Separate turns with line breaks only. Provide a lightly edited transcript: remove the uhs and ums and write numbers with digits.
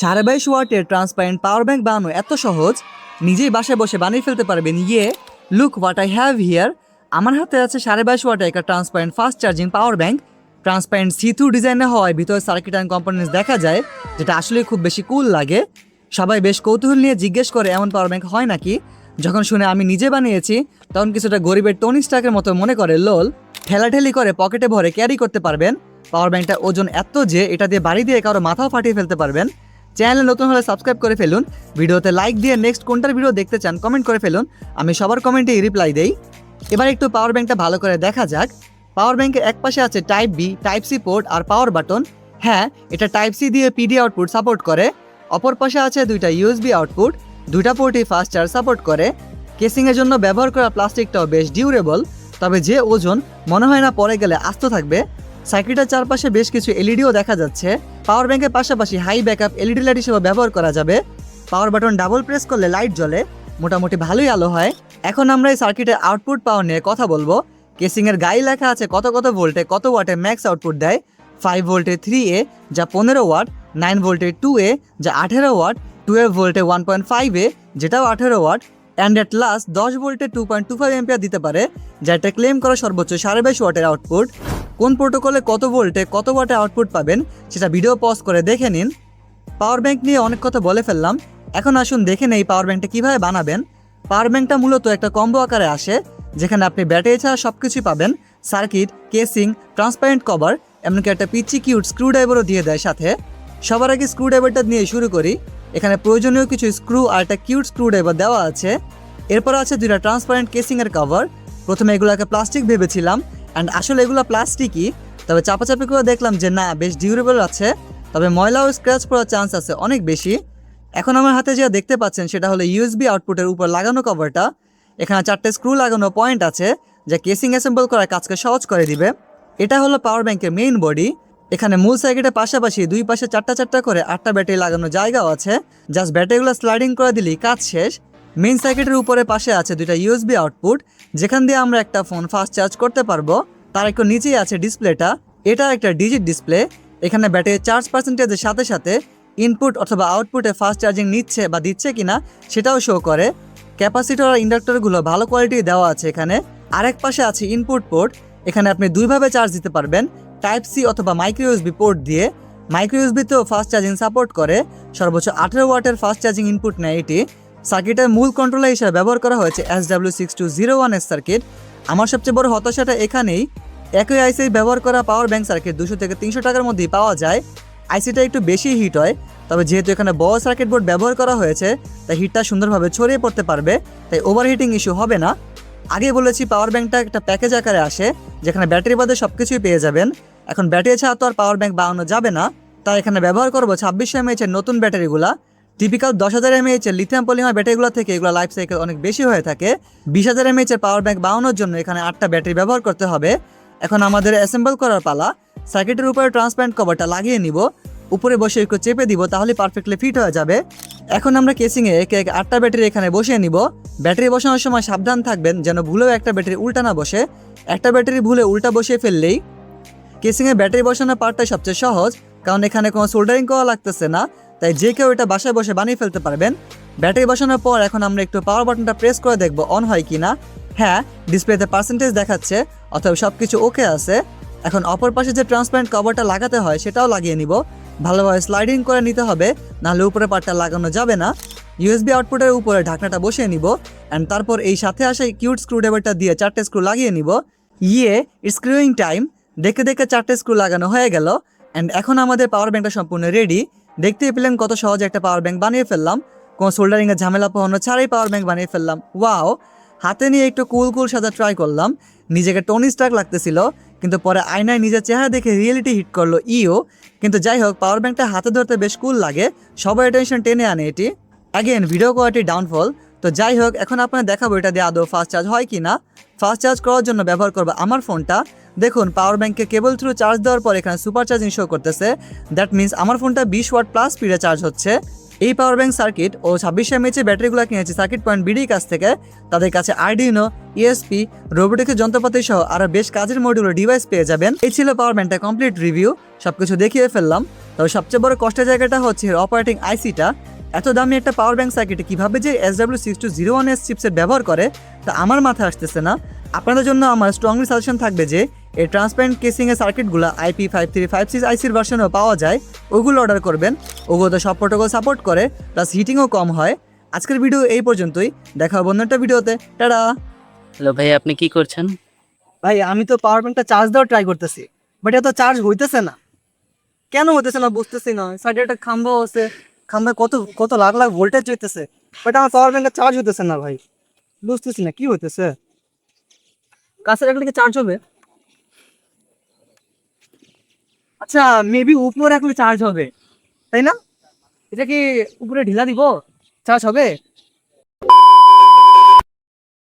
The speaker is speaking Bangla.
22.5 ওয়াটের ট্রান্সপারেন্ট পাওয়ার ব্যাংক বানানো এত সহজ, নিজেই বাসায় বসে বানিয়ে ফেলতে পারবেন। Look what I have here. আমার হাতে আছে 22.5 ওয়াটের একটা transparent fast charging power bank. Transparent C-through ডিজাইনে হওয়ায় ভিতরে সার্কিট অ্যান্ড কম্পোনেন্টস দেখা যায়, যেটা আসলে খুব বেশি কুল লাগে। সবাই বেশ কৌতূহল নিয়ে জিজ্ঞেস করে এমন পাওয়ার ব্যাংক হয় নাকি। যখন শুনে আমি নিজে বানিয়েছি তখন কিছুটা গরিবের টনি স্টার্কের মতো মনে করে লোল। ঠেলাঠেলি করে পকেটে ভরে ক্যারি করতে পারবেন। পাওয়ার ব্যাংকটা ওজন এত যে এটা দিয়ে বাড়ি দিয়ে কারো মাথাও ফাটিয়ে ফেলতে পারবেন। চ্যানেলে নতুন হলে সাবস্ক্রাইব করে ফেলুন, ভিডিওতে লাইক দিয়ে নেক্সট কোনটার ভিডিও দেখতে চান কমেন্ট করে ফেলুন, আমি সবার কমেন্টে রিপ্লাই দেই। এবার একটু পাওয়ার ব্যাংকটা ভালো করে দেখা যাক। পাওয়ার ব্যাংকের এক পাশে আছে type B, type C port আর পাওয়ার বাটন। হ্যাঁ, এটা টাইপ সি দিয়ে পিডি আউটপুট সাপোর্ট করে। অপর পাশে আছে দুইটা ইউএসবি আউটপুট, দুইটা পোর্টই ফাস্ট চার্জ সাপোর্ট করে। কেসিংয়ের জন্য ব্যবহার করা প্লাস্টিকটাও বেশ ডিউরেবল, তবে যে ওজন মনে হয় না পরে গেলে আস্ত থাকবে। সার্কিটের চারপাশে বেশ কিছু এলইডিও দেখা যাচ্ছে। পাওয়ার ব্যাংকের পাশাপাশি হাই ব্যাকআপ এলইডি লাইট হিসেবে ব্যবহার করা যাবে। পাওয়ার বাটন ডাবল প্রেস করলে লাইট জ্বলে, মোটামুটি ভালোই আলো হয়। এখন আমরা এই সার্কিটের আউটপুট পাওয়ার নিয়ে কথা বলবো। কেসিংয়ের গায়ে লেখা আছে কত ভোল্টে কত ওয়াটে ম্যাক্স আউটপুট দেয়। 5 ভোল্টে 3A যা 15 ওয়াট, 9 ভোল্টে 2A যা 18 ওয়াট, 12 ভোল্টে 1.5A যেটাও 18 ওয়াট, অ্যান্ড এট লাস্ট 10 ভোল্টে 2.25 এম্পিয়ার দিতে পারে, যেটা ক্লেম করা সর্বোচ্চ 22.5 ওয়াটের আউটপুট। কোন প্রোটোকলে কত ভোল্টে কত ওয়াটে আউটপুট পাবেন সেটা ভিডিও পজ করে দেখে নিন। পাওয়ার ব্যাংক নিয়ে অনেক কথা বলে ফেললাম, এখন আসুন দেখে নেই পাওয়ার ব্যাংকটা কীভাবে বানাবেন। পাওয়ার ব্যাংকটা মূলত একটা কম্বো আকারে আসে, যেখানে আপনি ব্যাটারি ছাড়া সব কিছুই পাবেন। সার্কিট, কেসিং, ট্রান্সপারেন্ট কভার, এমনকি একটা পিচি কিউট স্ক্রুড্রাইভারও দিয়ে দেয় সাথে। সবার আগে স্ক্রুড্রাইভারটা নিয়ে শুরু করি। এখানে প্রয়োজনীয় কিছু স্ক্রু আর একটা কিউট স্ক্রুড্রাইভার দেওয়া আছে। এরপর আছে দুইটা ট্রান্সপারেন্ট কেসিংয়ের কভার। প্রথমে এগুলোকে প্লাস্টিক ভেবেছিলাম, অ্যান্ড আসলে এগুলো প্লাস্টিকই, তবে চাপাচাপি করে দেখলাম যে না, বেশ ডিউরেবল আছে, তবে ময়লা ও স্ক্র্যাচ পড়ার চান্স আছে অনেক বেশি। এখন আমার হাতে যা দেখতে পাচ্ছেন সেটা হলো ইউএসবি আউটপুটের উপর লাগানো কভারটা। এখানে 4টে স্ক্রু লাগানো পয়েন্ট আছে, যা কেসিং অ্যাসেম্বল করার কাজকে সহজ করে দিবে। এটা হলো পাওয়ার ব্যাংকের মেইন বডি। এখানে মূল সার্কিটের পাশাপাশি দুই পাশে 4টা করে 8টা ব্যাটারি লাগানো জায়গাও আছে। জাস্ট ব্যাটারিগুলো স্লাইডিং করে দিলেই কাজ শেষ। মেইন সার্কিটের উপরে পাশে আছে দুইটা ইউএসবি আউটপুট, যেখান দিয়ে আমরা একটা ফোন ফাস্ট চার্জ করতে পারবো। তার একটু নিচেই আছে ডিসপ্লেটা। এটা একটা ডিজিট ডিসপ্লে। এখানে ব্যাটারি চার্জ পার্সেন্টেজের সাথে সাথে ইনপুট অথবা আউটপুটে ফাস্ট চার্জিং নিচ্ছে বা দিচ্ছে কিনা সেটাও শো করে। ক্যাপাসিটর আর ইন্ডাক্টরগুলো ভালো কোয়ালিটি দেওয়া আছে এখানে। আরেক পাশে আছে ইনপুট পোর্ট। এখানে আপনি দুইভাবে চার্জ দিতে পারবেন, টাইপ সি অথবা মাইক্রো ইউএসবি পোর্ট দিয়ে। মাইক্রো ইউএসবিতেও ফাস্ট চার্জিং সাপোর্ট করে। সর্বোচ্চ 18 ওয়াটের ফাস্ট চার্জিং ইনপুট নেয় এটি। সার্কিটের মূল কন্ট্রোলার হিসেবে ব্যবহার করা হয়েছে SW6201 সার্কিট। আমার সবচেয়ে বড় হতাশাটা এখানেই, একই আইসি ব্যবহার করা পাওয়ার ব্যাংক সার্কিট 200 থেকে 300 টাকার মধ্যেই পাওয়া যায়। আইসিটা একটু বেশি হিট হয়, তবে যেহেতু এখানে বড় সার্কিট বোর্ড ব্যবহার করা হয়েছে তাই হিটটা সুন্দরভাবে ছড়িয়ে পড়তে পারবে, তাই ওভারহিটিং ইস্যু হবে না। আগে বলেছি পাওয়ার ব্যাংকটা একটা প্যাকেজ আকারে আসে, যেখানে ব্যাটারি বাদে সব কিছুই পেয়ে যাবেন। এখন ব্যাটারি ছাড়া তো আর পাওয়ার ব্যাংক বানানো যাবে না, তাই এখানে ব্যবহার করবো 2600 mAh এর নতুন ব্যাটারিগুলা। টিপিক্যাল 10,000 mAh এর লিথিয়াম পলিমার ব্যাটারিগুলো থেকে এগুলো লাইফ সাইকেল অনেক বেশি হয়ে থাকে। 20,000 mAh এর পাওয়ার ব্যাংক বানানোর জন্য এখানে 8টা ব্যাটারি ব্যবহার করতে হবে। এখন আমাদের অ্যাসেম্বল করার পালা। সার্কিটের উপরে ট্রান্সপারেন্ট কভারটা লাগিয়ে নিব, উপরে বসে একটু চেপে দিব, তাহলে পারফেক্টলি ফিট হয়ে যাবে। এখন আমরা কেসিংয়ে একে 8টা ব্যাটারি এখানে বসিয়ে নিব। ব্যাটারি বসানোর সময় সাবধান থাকবেন যেন ভুলেও একটা ব্যাটারি উল্টা না বসে। একটা ব্যাটারি ভুলে উল্টা বসিয়ে ফেললেই কেসিংয়ে ব্যাটারি বসানোর পার্টটাই সবচেয়ে সহজ, কারণ এখানে কোনো সোল্ডারিং করা লাগতেছে না, তাই যে কেউ এটা বাসায় বসে বানিয়ে ফেলতে পারবেন। ব্যাটারি বসানোর পর এখন আমরা একটু পাওয়ার বাটনটা প্রেস করে দেখব অন হয় কিনা। হ্যাঁ, ডিসপ্লেতে পার্সেন্টেজ দেখাচ্ছে, অথবা সব কিছু ওকে আছে। এখন অপর পাশে যে ট্রান্সপারেন্ট কভারটা লাগাতে হয় সেটাও লাগিয়ে নিব। ভালোভাবে স্লাইডিং করে নিতে হবে, নাহলে উপরে পার্টটা লাগানো যাবে না। ইউএসবি আউটপুটের উপরে ঢাকনাটা বসিয়ে নিব, অ্যান্ড তারপর এই সাথে আসা কিউট স্ক্রুড্রাইভারটা দিয়ে 4টে স্ক্রু লাগিয়ে নিব। It's screwing time. দেখে 4টে স্ক্রু লাগানো হয়ে গেল, অ্যান্ড এখন আমাদের পাওয়ার ব্যাংকটা সম্পূর্ণ রেডি। দেখতেই পেলেন কত সহজে একটা পাওয়ার ব্যাংক বানিয়ে ফেললাম। কোনো সোল্ডারিংয়ের ঝামেলা পোহানো ছাড়াই পাওয়ার ব্যাংক বানিয়ে ফেললাম। ওয়াও! হাতে নিয়ে একটু কুল সাজা ট্রাই করলাম, নিজেকে টনি স্টার্ক লাগতেছিল, কিন্তু পরে আয়নায় নিজের চেহারা দেখে রিয়েলিটি হিট করলো কিন্তু যাই হোক, পাওয়ার ব্যাংকটা হাতে ধরতে বেশ কুল লাগে, সবাই অ্যাটেনশন টেনে আনে এটি। Again video quality downfall. তো যাই হোক, এখন আপনারা দেখাবো এটা দিয়ে আদৌ ফাস্ট চার্জ হয় কি না। ফাস্ট চার্জ করার জন্য ব্যবহার করবো আমার ফোনটা। দেখুন, পাওয়ার ব্যাংকে কেবল থ্রু চার্জ দেওয়ার পর এখানে সুপার চার্জিং শো করতেছে। দ্যাট মিনস আমার ফোনটা 20 ওয়াট প্লাস স্পিডে চার্জ হচ্ছে। এই পাওয়ার ব্যাংক সার্কিট ও 2600 mAh ব্যাটারিগুলো কিনেছি সার্কিট পয়েন্ট বিডির কাছ থেকে। তাদের কাছে আর্ডিনো, ইএসপি, রোবোটিক্স যন্ত্রপাতি সহ আরও বেশ কাজের মডিউলার ডিভাইস পেয়ে যাবেন। এই ছিল পাওয়ার ব্যাংকটা কমপ্লিট রিভিউ, সবকিছু দেখিয়ে ফেললাম। তবে সবচেয়ে বড় কষ্টের জায়গাটা হচ্ছে অপারেটিং আইসিটা। এত দামি একটা পাওয়ার ব্যাংক সার্কিটে কীভাবে যে SW6201S চিপসেট ব্যবহার করে তা আমার মাথায় আসতেছে না। আপনাদের জন্য আমার স্ট্রংলি সাজেশন থাকবে যে এই ট্রান্সপারেন্ট কেসিংয়ের সার্কিটগুলো IP5356 আইসির ভার্সনেও পাওয়া যায়, ওগুলো অর্ডার করবেন। ওগুলো সব প্রোটোকল সাপোর্ট করে, প্লাস হিটিংও কম হয়। আজকের ভিডিও এই পর্যন্তই, দেখা হবে অন্য একটা ভিডিওতে। টাটা।
হ্যালো ভাই, আপনি কি করছেন?
ভাই আমি তো পাওয়ার ব্যাংকটা চার্জ দেওয়ার ট্রাই করতেছি, বাট এটা তো চার্জ হইতেছে না। কেন হইতেছে না বুঝতেছি না। সাইডে একটা খাম্বা আছে, খাম্বায় কত কত লাখ লাখ ভোল্টেজ হইতেছে, বাট আমার পাওয়ার ব্যাংকটা চার্জ হইতেছে না ভাই। বুঝতেছি না কি হইতেছে। কাছে রাখলে কি চার্জ হবে? আচ্ছা, মেবি উপরে রাখলে চার্জ হবে, তাই না? এটা কি উপরে ঢিলা দিব, চার্জ হবে?